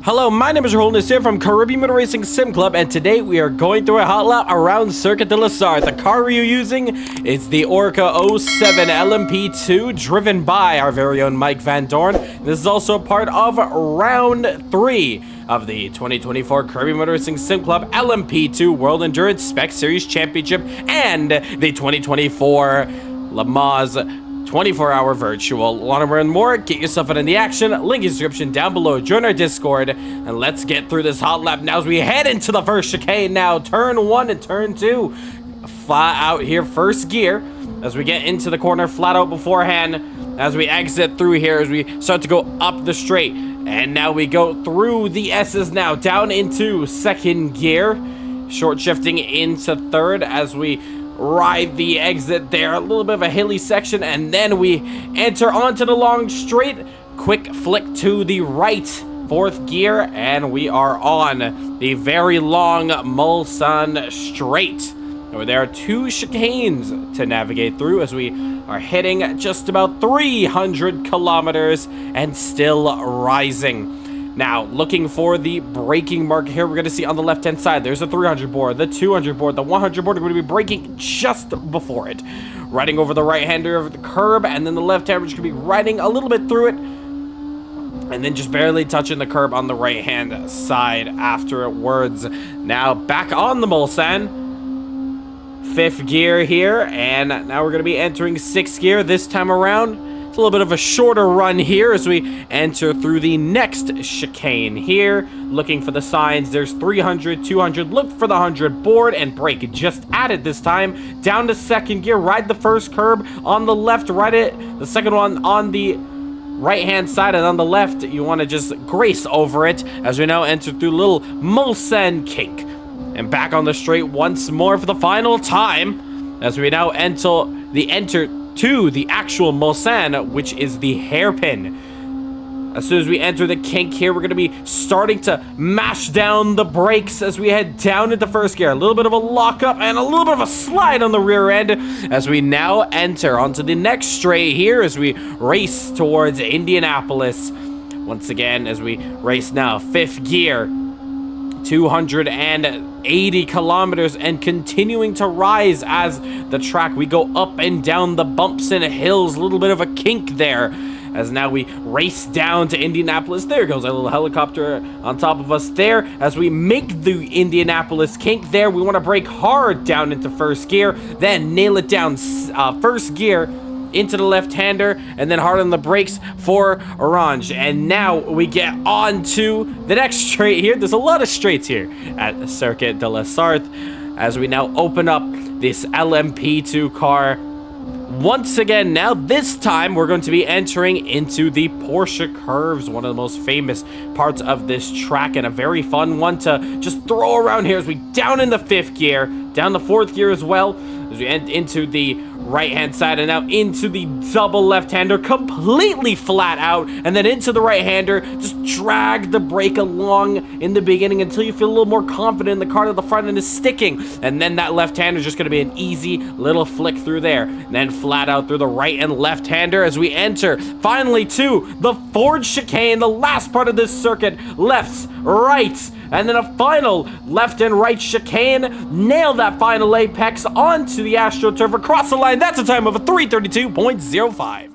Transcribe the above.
Hello, my name is Hotlap here from Caribbean Motor Racing Sim Club, and today we are going through a hot lap around Circuit de la Sarthe. The car we're using is the Oreca 07 LMP2, driven by our very own Mike Van Dorn. This is also part of round 3 of the 2024 Caribbean Motor Racing Sim Club LMP2 World Endurance Spec Series Championship and the 2024 Le Mans 24-hour virtual. Want to learn more? Get yourself in the action. Link in the description down below. Join our Discord, and let's get through this hot lap now as we head into the first chicane now. Turn 1 and turn 2. Flat out here, first gear. As we get into the corner, flat out beforehand. As we exit through here, as we start to go up the straight. And now we go through the S's now, down into second gear. Short shifting into third as we ride the exit there, a little bit of a hilly section, and then we enter onto the long straight. Quick flick to the right, fourth gear, and we are on the very long Mulsanne straight. Where there are 2 chicanes to navigate through as we are hitting just about 300 kilometers and still rising. Now, looking for the braking mark here, we're going to see on the left-hand side, there's a 300 board, the 200 board, the 100 board are going to be braking just before it. Riding over the right-hander of the curb, and then the left-hander is going to be riding a little bit through it, and then just barely touching the curb on the right-hand side afterwards. Now, back on the Mulsanne. 5th gear here, and now we're going to be entering 6th gear this time around. A little bit of a shorter run here as we enter through the next chicane here. Looking for the signs. There's 300, 200. Look for the 100 board and brake. Just at it this time. Down to 2nd gear. Ride the first curb on the left. Ride it. The second one on the right-hand side, and on the left, you want to just grace over it as we now enter through little Mulsanne kink. And back on the straight once more for the final time as we now enter to the actual Mulsanne, which is the hairpin. As soon as we enter the kink here, we're going to be starting to mash down the brakes as we head down into first gear. A little bit of a lockup and a little bit of a slide on the rear end as we now enter onto the next straight here as we race towards Indianapolis. Once again, as we race now, 5th gear. 280 kilometers and continuing to rise as the track. We go up and down the bumps and hills, a little bit of a kink there as now we race down to Indianapolis. There goes a little helicopter on top of us there as we make the Indianapolis kink there. We want to brake hard down into first gear, then nail it down first gear into the left-hander, and then hard on the brakes for orange. And now we get on to the next straight here. There's a lot of straights here at Circuit de la Sarthe as we now open up this LMP2 car. Once again, now this time we're going to be entering into the Porsche curves, one of the most famous parts of this track and a very fun one to just throw around here as we down in the 5th gear, down the 4th gear as well, as we end into the right-hand side and now into the double left-hander, completely flat out, and then into the right-hander. Just drag the brake along in the beginning until you feel a little more confident in the car to the front end is sticking, and then that left-hander is just going to be an easy little flick through there, and then flat out through the right and left-hander as we enter finally to the 4th chicane, the last part of this circuit. Lefts, rights, and then a final left and right chicane. Nail that final apex onto the AstroTurf across the line. That's a time of a 3:32.05.